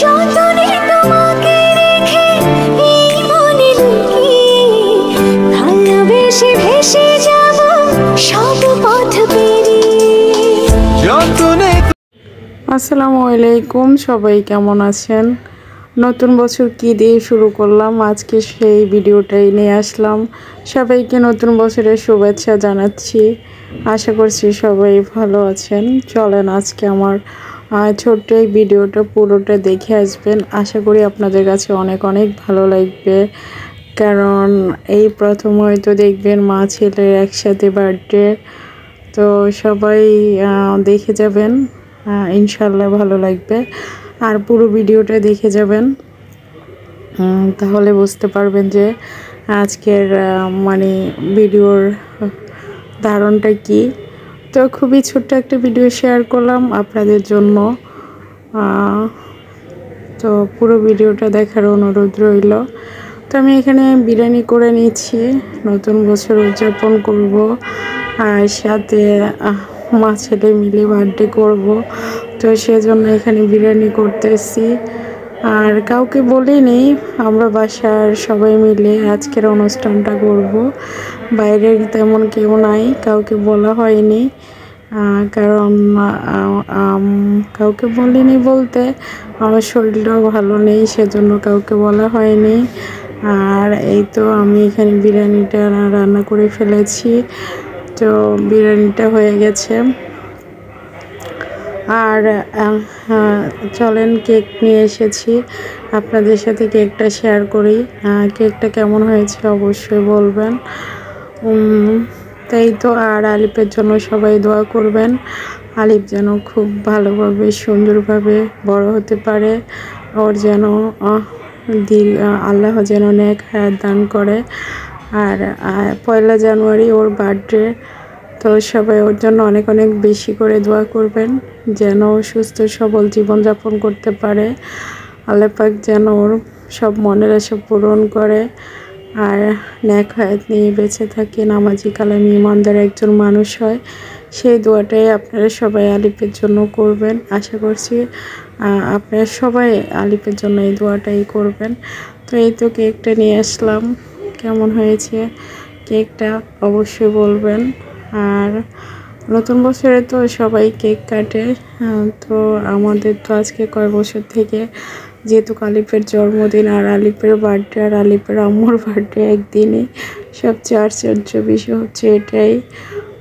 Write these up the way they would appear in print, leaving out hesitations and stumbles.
যতনে তোমাকে রেখে এই মনে লুকিয়ে ভালোবেসে ভেসে যাব সব পথ পেরিয়ে যতনে। আসসালামু আলাইকুম, সবাই কেমন আছেন? নতুন বছর কি দিয়ে শুরু করলাম, আজকে সেই ভিডিওটাই নিয়ে আসলাম। সবাইকে নতুন বছরের শুভেচ্ছা জানাচ্ছি। আশা করছি সবাই ভালো আছেন। চলেন আজকে আমার ছোট্ট এই ভিডিওটা পুরোটা দেখে আসবেন। আশা করি আপনাদের কাছে অনেক অনেক ভালো লাগবে, কারণ এই প্রথম হয়তো দেখবেন মা ছেলের একসাথে বার্থডে। তো সবাই দেখে যাবেন, ইনশাল্লাহ ভালো লাগবে। আর পুরো ভিডিওটা দেখে যাবেন, তাহলে বুঝতে পারবেন যে আজকের মানে ভিডিওর ধারণটা কি। তো খুবই ছোট্ট একটা ভিডিও শেয়ার করলাম আপনাদের জন্য। তো পুরো ভিডিওটা দেখার অনুরোধ রইল। তো আমি এখানে বিরিয়ানি করে নিচ্ছি, নতুন বছর উদযাপন করব, আর সাথে মা ছেলে মিলে বার্থডে করব। তো সেজন্য এখানে বিরিয়ানি করতেছি, আর কাউকে বলিনি। আমরা বাসার সবাই মিলে আজকের অনুষ্ঠানটা করব। বাইরের তেমন কেউ নাই, কাউকে বলা হয়নি, কারণ কাউকে বলিনি বলতে আমার শরীরটাও ভালো নেই, সেজন্য কাউকে বলা হয়নি। আর এই তো আমি এখানে বিরিয়ানিটা রান্না করে ফেলেছি। তো বিরিয়ানিটা হয়ে গেছে। আর চলেন কেক নিয়ে এসেছি, আপনাদের সাথে কেকটা শেয়ার করি। কেকটা কেমন হয়েছে অবশ্যই বলবেন। তাই তো। আর আলিফের জন্য সবাই দোয়া করবেন, আলিফ যেন খুব ভালোভাবে সুন্দরভাবে বড় হতে পারে, ওর যেন আল্লাহ যেন নেক হায়াত দান করে। আর 1 জানুয়ারি ওর বার্থডে, তো সবাই ওর জন্য অনেক অনেক বেশি করে দোয়া করবেন, যেন সুস্থ সবল জীবনযাপন করতে পারে। আল্লাহ পাক যেন ওর সব মনের আশা পূরণ করে, আর নেক হায়াত নিয়ে বেঁচে থাকে, নামাজি কালামি ইমানদার একজন মানুষ হয়। সেই দোয়াটাই আপনারা সবাই আলিফের জন্য করবেন। আশা করছি আপনারা সবাই আলিফের জন্য এই দোয়াটাই করবেন। তো এই তো কেকটা নিয়ে আসলাম, কেমন হয়েছে কেকটা অবশ্যই বলবেন। আর নতুন বছরে তো সবাই কেক কাটে, তো আমাদের তো আজকে কয় বছর থেকে, যেহেতু আলিফের জন্মদিন আর আলিফের বার্থডে আর আলিফের আম্মুর বার্থডে একদিনই, সবচেয়ে আশ্চর্য বিষয় হচ্ছে এটাই।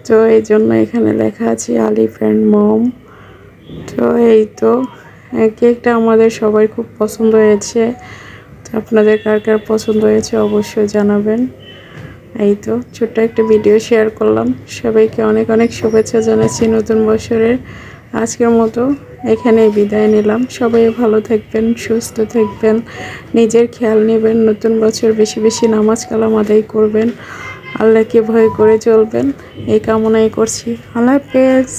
তো এই জন্য এখানে লেখা আছে আলিফ অ্যান্ড মম। তো এই তো কেকটা আমাদের সবাই খুব পছন্দ হয়েছে। তো আপনাদের কার কার পছন্দ হয়েছে অবশ্যই জানাবেন। এই তো ছোট্ট একটা ভিডিও শেয়ার করলাম, সবাইকে অনেক অনেক শুভেচ্ছা জানাচ্ছি নতুন বছরের। আজকের মতো এখানেই বিদায় নিলাম। সবাই ভালো থাকবেন, সুস্থ থাকবেন, নিজের খেয়াল নেবেন। নতুন বছর বেশি বেশি নামাজ কালাম আদায় করবেন, আল্লাহকে ভয় করে চলবেন, এই কামনাই করছি। আল্লাহ হাফেজ।